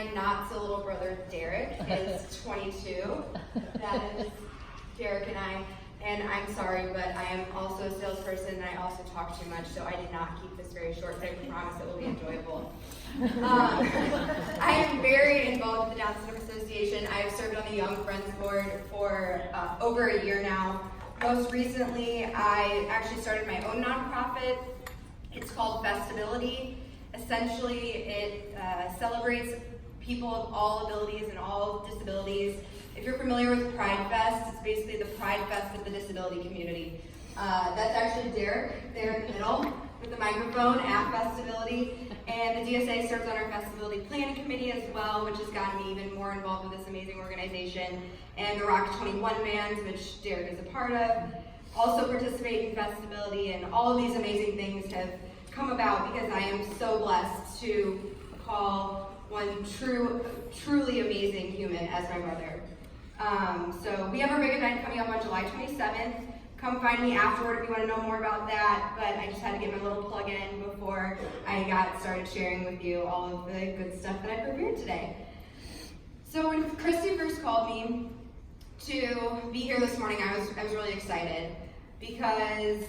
my not-so-little brother, Derek, is 22. That is Derek and I'm sorry, but I am also a salesperson and I also talk too much, so I did not keep this very short, but I promise it will be enjoyable. I am very involved with the Down Syndrome Association. I have served on the Young Friends Board for over a year now. Most recently, I actually started my own nonprofit. It's called FestAbility. Essentially, it celebrates people of all abilities and all disabilities. If you're familiar with Pride Fest, it's basically the Pride Fest of the disability community. That's actually Derek there in the middle with the microphone at FestAbility. And the DSA serves on our FestAbility Planning Committee as well, which has gotten me even more involved with this amazing organization. And the Rock 21 Bands, which Derek is a part of, also participate in FestAbility, and all of these amazing things have come about because I am so blessed to call one truly amazing human as my brother. So we have our big event coming up on July 27th. Come find me afterward if you want to know more about that, but I just had to get my little plug in before I got started sharing with you all of the good stuff that I prepared today. So when Christy first called me to be here this morning, I was really excited because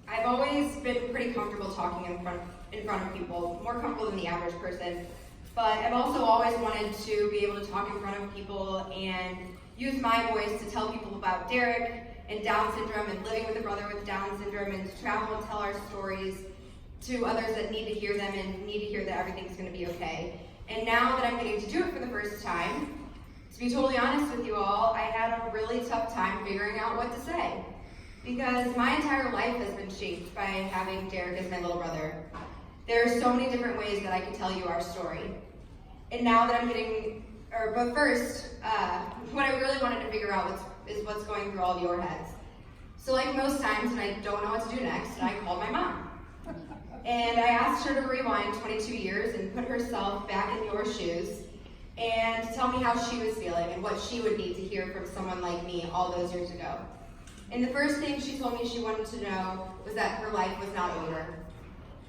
I've always been pretty comfortable talking in front of people, more comfortable than the average person. But I've also always wanted to be able to talk in front of people and use my voice to tell people about Derek and Down syndrome and living with a brother with Down syndrome, and to travel and tell our stories to others that need to hear them and need to hear that everything's going to be okay. And now that I'm getting to do it for the first time, to be totally honest with you all, I had a really tough time figuring out what to say, because my entire life has been shaped by having Derek as my little brother. There are so many different ways that I can tell you our story. And now that I'm but first, what I really wanted to figure out is what's going through all of your heads. So like most times when I don't know what to do next, I called my mom. And I asked her to rewind 22 years and put herself back in your shoes and tell me how she was feeling and what she would need to hear from someone like me all those years ago. And the first thing she told me she wanted to know was that her life was not over.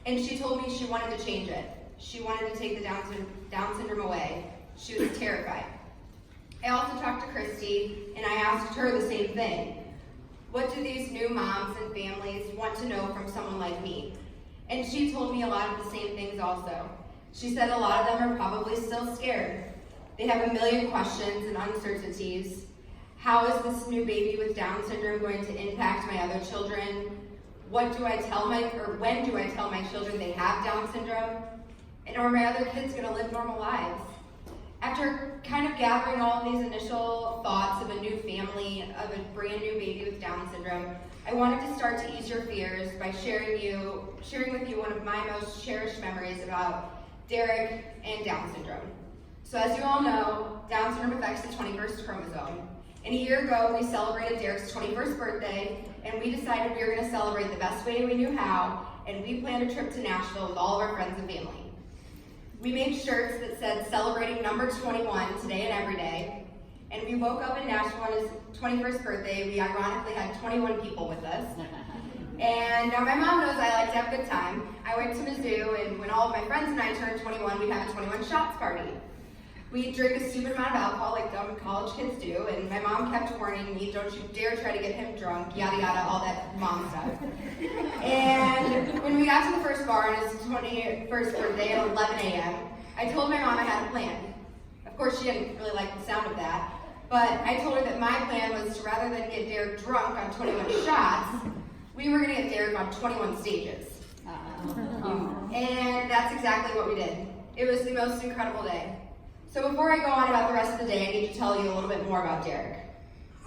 And she told me she wanted to change it. She wanted to take the Down syndrome away. She was terrified. I also talked to Christy, and I asked her the same thing. What do these new moms and families want to know from someone like me? And she told me a lot of the same things also. She said a lot of them are probably still scared. They have a million questions and uncertainties. How is this new baby with Down syndrome going to impact my other children? When do I tell my children they have Down syndrome? And are my other kids going to live normal lives? After kind of gathering all of these initial thoughts of a new family, of a brand new baby with Down syndrome, I wanted to start to ease your fears by sharing with you one of my most cherished memories about Derek and Down syndrome. So as you all know, Down syndrome affects the 21st chromosome. And a year ago, we celebrated Derek's 21st birthday, and we decided we were going to celebrate the best way we knew how, and we planned a trip to Nashville with all of our friends and family. We made shirts that said celebrating number 21 today and every day, and we woke up in Nashville on his 21st birthday. We ironically had 21 people with us. And now my mom knows I like to have a good time. I went to Mizzou, and when all of my friends and I turned 21, we'd have a 21 shots party. We drink a stupid amount of alcohol like dumb college kids do, and my mom kept warning me, don't you dare try to get him drunk, yada yada, all that mom stuff. And when we got to the first bar on his 21st birthday at 11 a.m., I told my mom I had a plan. Of course, she didn't really like the sound of that, but I told her that my plan was to, rather than get Derek drunk on 21 shots, we were going to get Derek on 21 stages. And that's exactly what we did. It was the most incredible day. So before I go on about the rest of the day, I need to tell you a little bit more about Derek.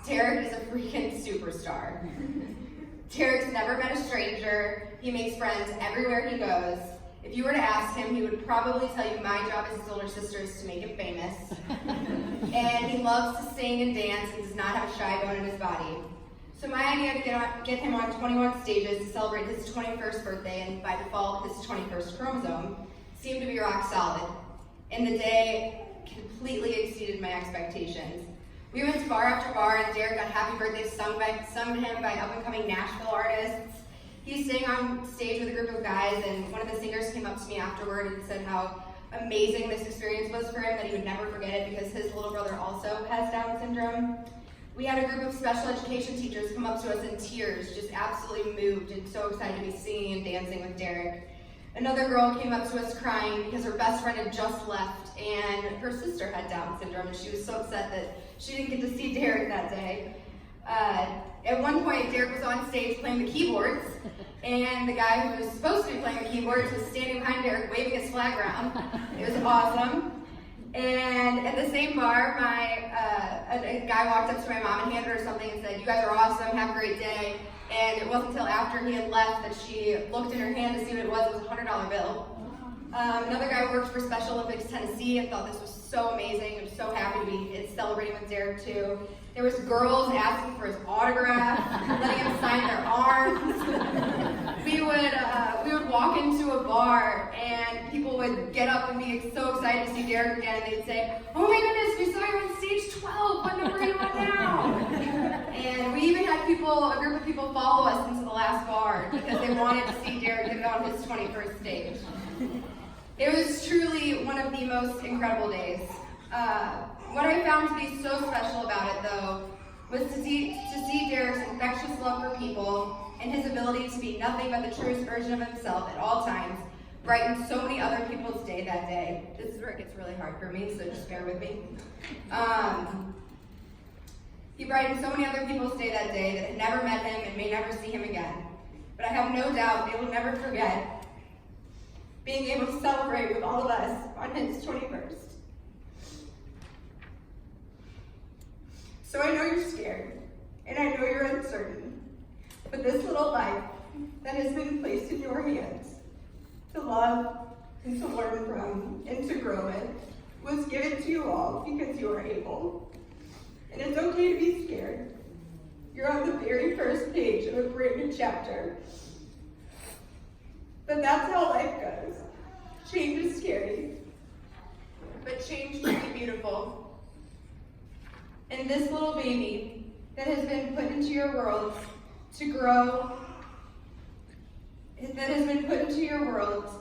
Derek is a freaking superstar. Derek's never met a stranger. He makes friends everywhere he goes. If you were to ask him, he would probably tell you my job as his older sister is to make him famous. And he loves to sing and dance and does not have a shy bone in his body. So my idea to get him on 21 stages to celebrate his 21st birthday, and by default his 21st chromosome, seemed to be rock solid. And the day completely exceeded my expectations. We went to bar after bar, and Derek got happy birthday sung to him by up-and-coming Nashville artists. He sang on stage with a group of guys, and one of the singers came up to me afterward and said how amazing this experience was for him, that he would never forget it because his little brother also has Down syndrome. We had a group of special education teachers come up to us in tears, just absolutely moved and so excited to be singing and dancing with Derek. Another girl came up to us crying because her best friend had just left and her sister had Down syndrome, and she was so upset that she didn't get to see Derek that day. At one point, Derek was on stage playing the keyboards, and the guy who was supposed to be playing the keyboards was standing behind Derek waving his flag around. It was awesome. And at the same bar, a guy walked up to my mom and handed her something and said, "You guys are awesome, have a great day." And it wasn't until after he had left that she looked in her hand to see what it was. It was a $100 bill. Another guy worked for Special Olympics Tennessee and thought this was so amazing. I'm so happy to be celebrating with Derek too. There was girls asking for his autograph, letting him sign their arms. We would walk into a bar and people would get up and be so excited to see Derek again, and they'd say, "Oh my goodness, we saw you on stage 12, what number are you on now?" And we even had a group of people follow us into the last bar because they wanted to see Derek get on his 21st stage. It was truly one of the most incredible days. What I found to be so special about it, though, was to see Derek's infectious love for people and his ability to be nothing but the truest version of himself at all times brightened so many other people's day that day. This is where it gets really hard for me, so just bear with me. He brightened so many other people's day that day that had never met him and may never see him again. But I have no doubt they will never forget being able to celebrate with all of us on his 21st. So I know you're scared, and I know you're uncertain, but this little life that has been placed in your hands to love and to learn from and to grow in was given to you all because you are able. And it's okay to be scared. You're on the very first page of a brand new chapter. But that's how life goes. Change is scary, but change can be beautiful. And this little baby that has been put into your world to grow,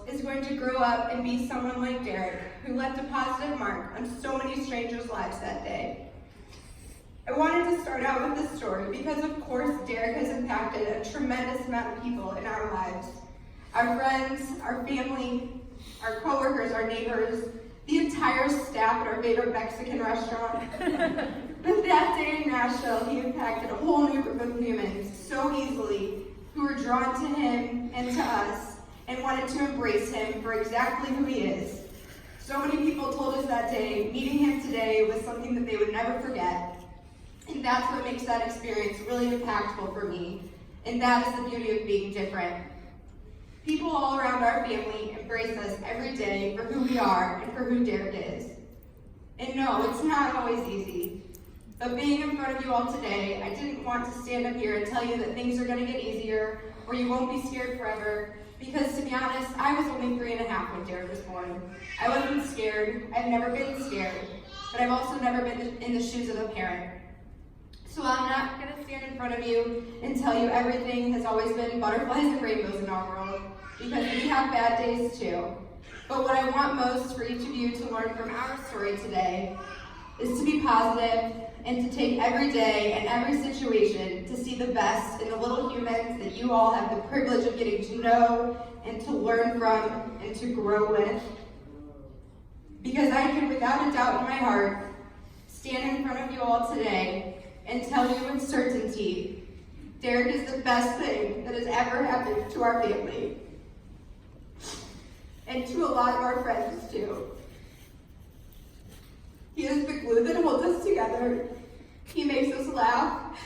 is going to grow up and be someone like Derek, who left a positive mark on so many strangers' lives that day. I wanted to start out with this story because, of course, Derek has impacted a tremendous amount of people in our lives. Our friends, our family, our coworkers, our neighbors, the entire staff at our favorite Mexican restaurant. But that day in Nashville, he impacted a whole new group of humans so easily, who were drawn to him and to us and wanted to embrace him for exactly who he is. So many people told us that day, meeting him today was something that they would never forget. And that's what makes that experience really impactful for me. And that is the beauty of being different. People all around our family embrace us every day for who we are and for who Derek is. And no, it's not always easy. But being in front of you all today, I didn't want to stand up here and tell you that things are going to get easier or you won't be scared forever. Because to be honest, I was only 3.5 when Derek was born. I wasn't scared. I've never been scared. But I've also never been in the shoes of a parent. So I'm not going to stand in front of you and tell you everything has always been butterflies and rainbows in our world, because we have bad days too. But what I want most for each of you to learn from our story today is to be positive and to take every day and every situation to see the best in the little humans that you all have the privilege of getting to know and to learn from and to grow with. Because I can, without a doubt in my heart, stand in front of you all today and tell you with certainty, Derek is the best thing that has ever happened to our family. And to a lot of our friends too. He is the glue that holds us together. He makes us laugh.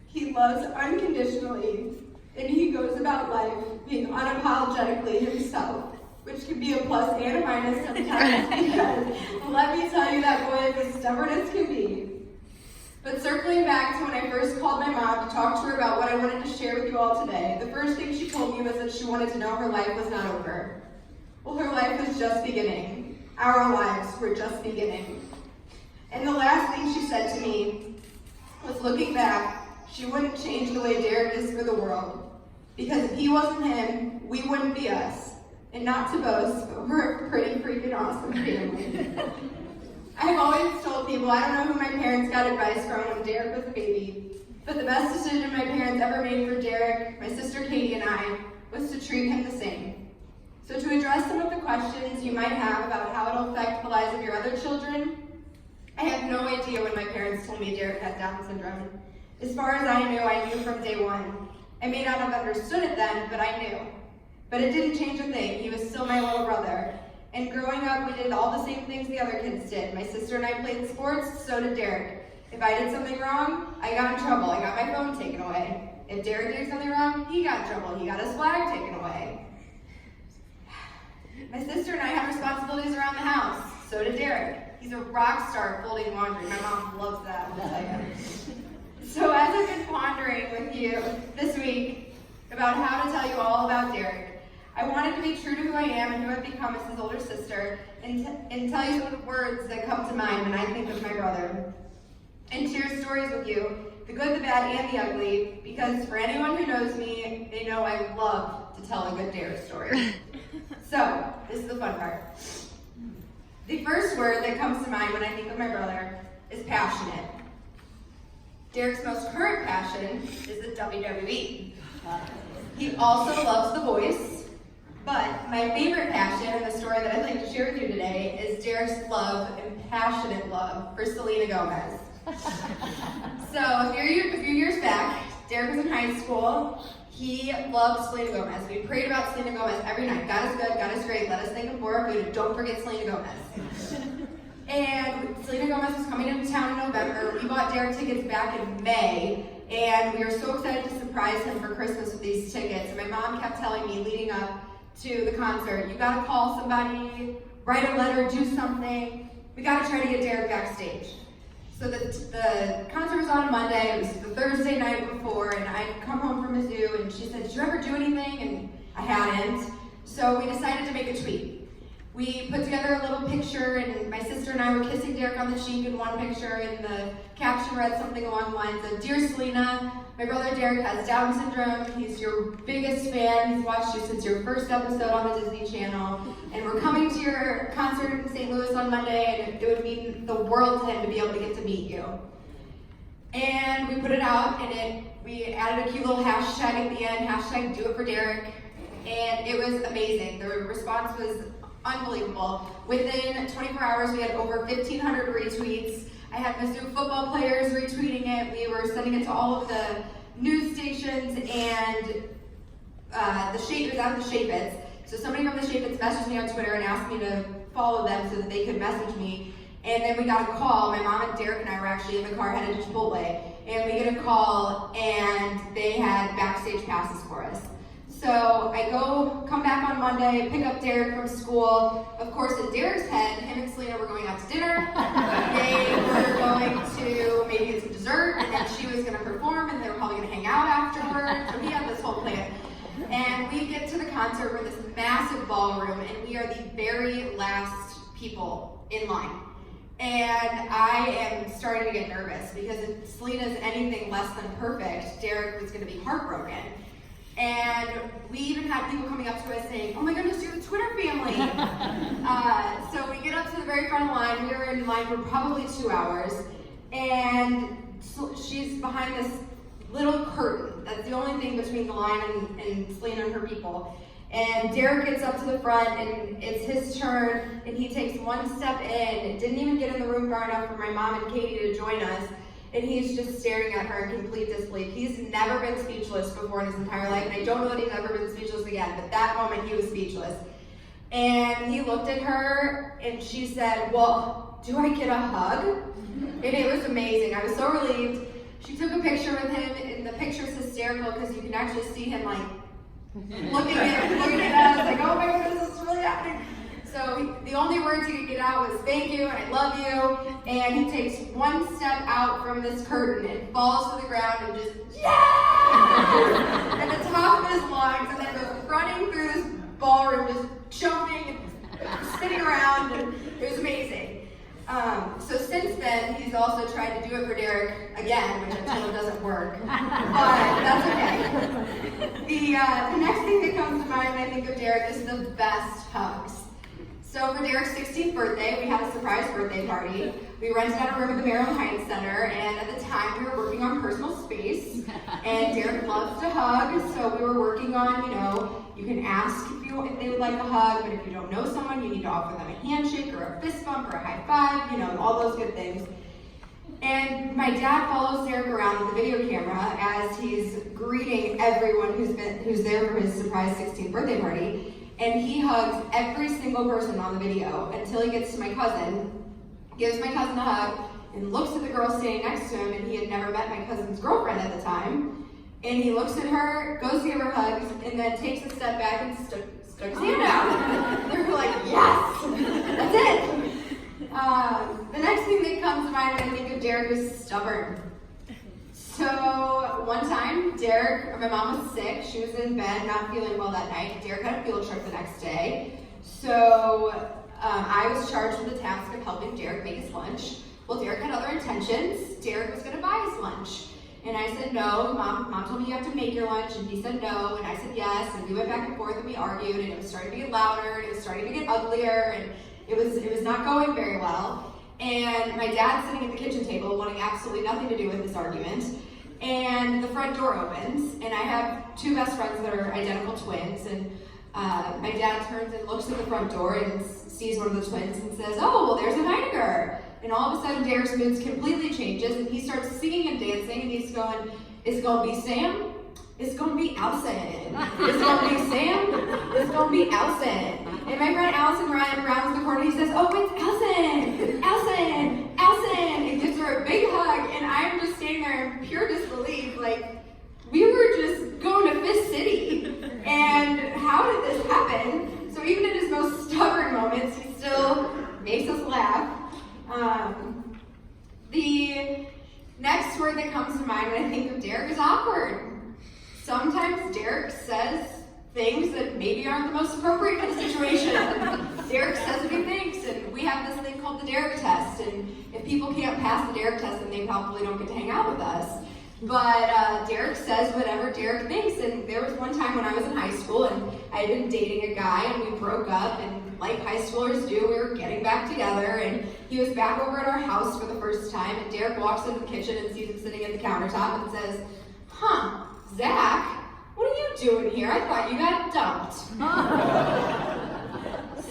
He loves unconditionally. And he goes about life being unapologetically himself, which can be a plus and a minus sometimes, because let me tell you, that boy is as stubborn as can be. But circling back to when I first called my mom to talk to her about what I wanted to share with you all today, the first thing she told me was that she wanted to know her life was not over. Well, her life was just beginning. Our lives were just beginning. And the last thing she said to me was, looking back, she wouldn't change the way Derek is for the world. Because if he wasn't him, we wouldn't be us. and not to boast, but we're a pretty freaking awesome family. I've always told people I don't know who my parents got advice from when Derek was a baby, but the best decision my parents ever made for Derek, my sister Katie, and I was to treat him the same. So to address some of the questions you might have about how it'll affect the lives of your other children, I had no idea when my parents told me Derek had Down syndrome. As far as I knew from day one. I may not have understood it then, but I knew. But it didn't change a thing. He was still my little brother. And growing up, we did all the same things the other kids did. My sister and I played sports, so did Derek. If I did something wrong, I got in trouble. I got my phone taken away. If Derek did something wrong, he got in trouble. He got his flag taken away. My sister and I have responsibilities around the house. So did Derek. He's a rock star folding laundry. My mom loves that, I'll tell you. So as I've been pondering with you this week about how to tell you all about Derek, I wanted to be true to who I am and who I've become as his older sister and tell you some of the words that come to mind when I think of my brother. And share stories with you, the good, the bad, and the ugly, because for anyone who knows me, they know I love to tell a good Derek story. So, this is the fun part. The first word that comes to mind when I think of my brother is passionate. Derek's most current passion is the WWE. He also loves The Voice, but my favorite passion and the story that I'd like to share with you today is Derek's love and passionate love for Selena Gomez. So a few years back, Derek was in high school. He loved Selena Gomez. We prayed about Selena Gomez every night. God is good, God is great. Let us think of more good. Don't forget Selena Gomez. And Selena Gomez was coming into town in November. We bought Derek tickets back in May, and we were so excited to surprise him for Christmas with these tickets. And my mom kept telling me leading up to the concert, you gotta call somebody, write a letter, do something. We gotta try to get Derek backstage. So the concert was on a Monday. It was the Thursday night before, and I'd come home from Mizzou, and she said, did you ever do anything? And I hadn't. So we decided to make a tweet. We put together a little picture, and my sister and I were kissing Derek on the cheek in one picture, and the caption read something along the lines of, Dear Selena, my brother Derek has Down syndrome. He's your biggest fan. He's watched you since your first episode on the Disney Channel, and we're coming to your concert in St. Louis on Monday, and it would mean the world to him to be able to get to meet you. And we put it out, and we added a cute little hashtag at the end, hashtag Do It For Derek, and it was amazing. The response was unbelievable. Within 24 hours, we had over 1,500 retweets. I had Mizzou football players retweeting it. We were sending it to all of the news stations, and it was out of the Shapits. So somebody from the Shapits messaged me on Twitter and asked me to follow them so that they could message me. And then we got a call. My mom and Derek and I were actually in the car headed to Chipotle. And we get a call, and they had backstage passes for us. So I come back on Monday, pick up Derek from school. Of course, in Derek's head, him and Selena were going out to dinner. They were going to maybe get some dessert, and then she was going to perform, and they were probably going to hang out afterward. So he had this whole plan. And we get to the concert. We're in this massive ballroom, and we are the very last people in line. And I am starting to get nervous because if Selena's anything less than perfect, Derek was going to be heartbroken. And we even had people coming up to us saying, oh my goodness, you're the Twitter family. So we get up to the very front of the line. We were in line for probably 2 hours. And she's behind this little curtain. That's the only thing between the line and Selena and her people. And Derek gets up to the front, and it's his turn, and he takes one step in. Didn't even get in the room far enough for my mom and Katie to join us. And he's just staring at her in complete disbelief. He's never been speechless before in his entire life, and I don't know that he's ever been speechless again, but that moment he was speechless. And he looked at her, and she said, well, do I get a hug? And it was amazing. I was so relieved. She took a picture with him, and the picture's hysterical because you can actually see him like looking at us, like, oh my goodness, this is really happening. So the only words he could get out was thank you and I love you, and he takes one step out from this curtain and falls to the ground and just yeah at the top of his lungs, and then goes running through this ballroom, just jumping and spinning around, and it was amazing. So since then, he's also tried to do it for Derek again, which I told him doesn't work, but that's okay. The next thing that comes to mind when I think of Derek is the best hugs. So for Derek's 16th birthday, we had a surprise birthday party. We rented out a room at the Maryland Heights Center, and at the time we were working on personal space, and Derek loves to hug, so we were working on, you can ask if they would like a hug, but if you don't know someone, you need to offer them a handshake or a fist bump or a high five, all those good things. And my dad follows Derek around with the video camera as he's greeting everyone who's there for his surprise 16th birthday party. And he hugs every single person on the video until he gets to my cousin, gives my cousin a hug, and looks at the girl standing next to him, and he had never met my cousin's girlfriend at the time. And he looks at her, goes to give her hugs, and then takes a step back and stuck his hand out. They're like, yes, that's it. The next thing that comes to mind when I think of Derek is stubborn. So one time, my mom was sick. She was in bed, not feeling well that night. Derek had a field trip the next day. So I was charged with the task of helping Derek make his lunch. Well, Derek had other intentions. Derek was going to buy his lunch. And I said, no, mom told me you have to make your lunch. And he said no, and I said yes. And we went back and forth and we argued, and it was starting to get louder, and it was starting to get uglier, and it was not going very well. And my dad's sitting at the kitchen table wanting absolutely nothing to do with this argument. And the front door opens, and I have two best friends that are identical twins. And my dad turns and looks at the front door and sees one of the twins and says, oh, well, there's a Heidegger. And all of a sudden, Derek's mood completely changes, and he starts singing and dancing, and he's going, it's going to be Sam, it's going to be Allison. It's going to be Sam, it's going to be Allison. And my friend Allison Ryan rounds the corner, and he says, oh, it's Allison, Allison, Allison, and gives her a big hug, and I'm just standing there in pure disbelief, like, we were just going to Fist City, and how did this happen? So even in his most stubborn moments, he still makes us laugh. The next word that comes to mind when I think of Derek is awkward. Sometimes Derek says things that maybe aren't the most appropriate for the situation. Derek says what he thinks, and we have this thing called the Derek test, and if people can't pass the Derek test, then they probably don't get to hang out with us. But Derek says whatever Derek thinks, and there was one time when I was in high school, and I had been dating a guy, and we broke up, and like high schoolers do, we were getting back together, and he was back over at our house for the first time, and Derek walks into the kitchen and sees him sitting at the countertop and says, huh, Zach, what are you doing here? I thought you got dumped.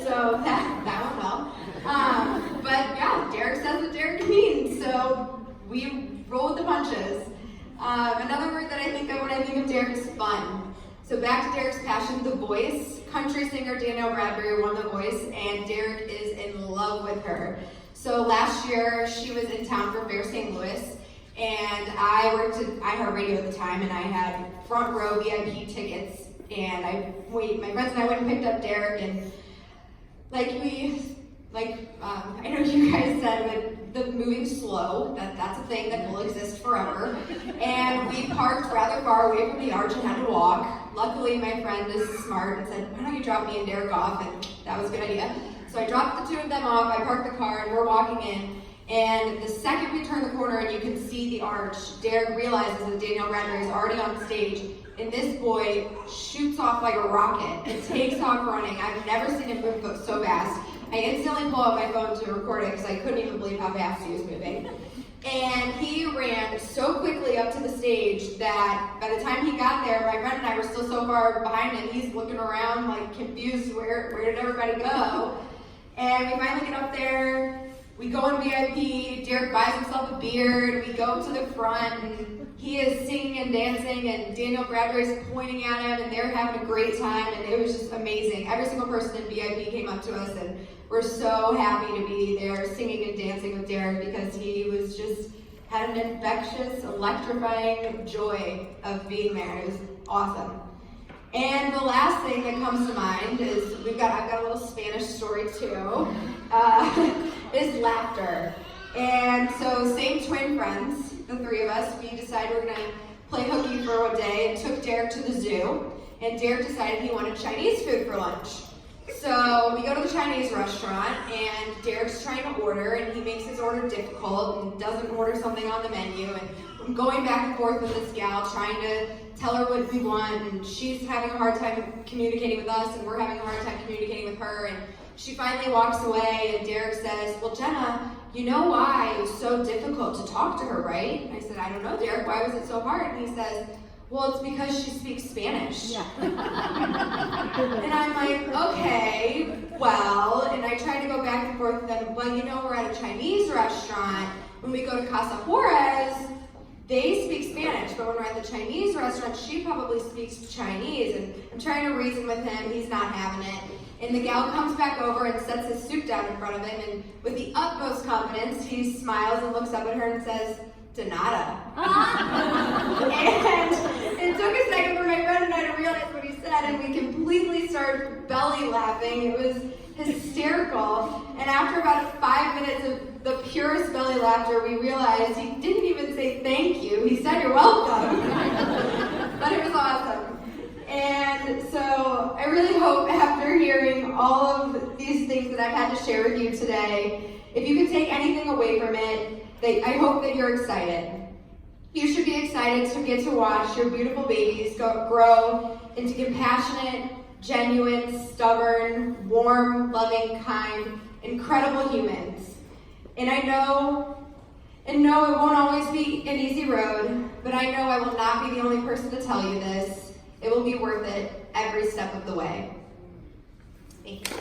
So that went well. But yeah, Derek says what Derek means, so we roll with the punches. Another word that I think of when I think of Derek is fun. So back to Derek's passion, The Voice. Country singer Danielle Bradbury won The Voice, and Derek is in love with her. So last year, she was in town for Fair St. Louis, and I worked at iHeartRadio at the time, and I had front row VIP tickets, and my friends and I went and picked up Derek, and I know you guys said, the moving slow, that's a thing that will exist forever. And we parked rather far away from the arch and had to walk. Luckily, my friend is smart and said, why don't you drop me and Derek off? And that was a good idea. So I dropped the two of them off, I parked the car, and we're walking in. And the second we turn the corner and you can see the arch, Derek realizes that Danielle Bradbury is already on stage. And this boy shoots off like a rocket and takes off running. I've never seen him move so fast. I instantly pull out my phone to record it because I couldn't even believe how fast he was moving. And he ran so quickly up to the stage that by the time he got there, my friend and I were still so far behind him, he's looking around like confused, where did everybody go? And we finally get up there, we go in VIP, Derek buys himself a beer, we go up to the front, and he is singing and dancing, and Danielle Bradbury's pointing at him, and they're having a great time, and it was just amazing. Every single person in VIP came up to us, and we're so happy to be there singing and dancing with Derek because he was just had an infectious, electrifying joy of being there. It was awesome. And the last thing that comes to mind is I've got a little Spanish story too. Is laughter. And so same twin friends, the three of us, we decided we're gonna play hooky for a day and took Derek to the zoo. And Derek decided he wanted Chinese food for lunch. So we go to the Chinese restaurant, and Derek's trying to order, and he makes his order difficult and doesn't order something on the menu, and I'm going back and forth with this gal, trying to tell her what we want, and she's having a hard time communicating with us, and we're having a hard time communicating with her, and she finally walks away, and Derek says, well, Jenna, you know why it was so difficult to talk to her, right? And I said, I don't know, Derek, why was it so hard? And he says, well, it's because she speaks Spanish. Yeah. And I'm like, okay, well, and I tried to go back and forth with them, well, you know, we're at a Chinese restaurant. When we go to Casa Juarez, they speak Spanish, but when we're at the Chinese restaurant, she probably speaks Chinese. And I'm trying to reason with him, he's not having it. And the gal comes back over and sets his soup down in front of him, and with the utmost confidence, he smiles and looks up at her and says, de nada. And it took a second for my friend and I to realize what he said, and we completely started belly laughing. It was hysterical. And after about 5 minutes of the purest belly laughter, we realized he didn't even say thank you. He said, you're welcome. But it was awesome. And so I really hope after hearing all of these things that I've had to share with you today, if you could take anything away from it, I hope that you're excited. You should be excited to get to watch your beautiful babies grow into compassionate, genuine, stubborn, warm, loving, kind, incredible humans. And I know it won't always be an easy road, but I know I will not be the only person to tell you this. It will be worth it every step of the way. Thank you.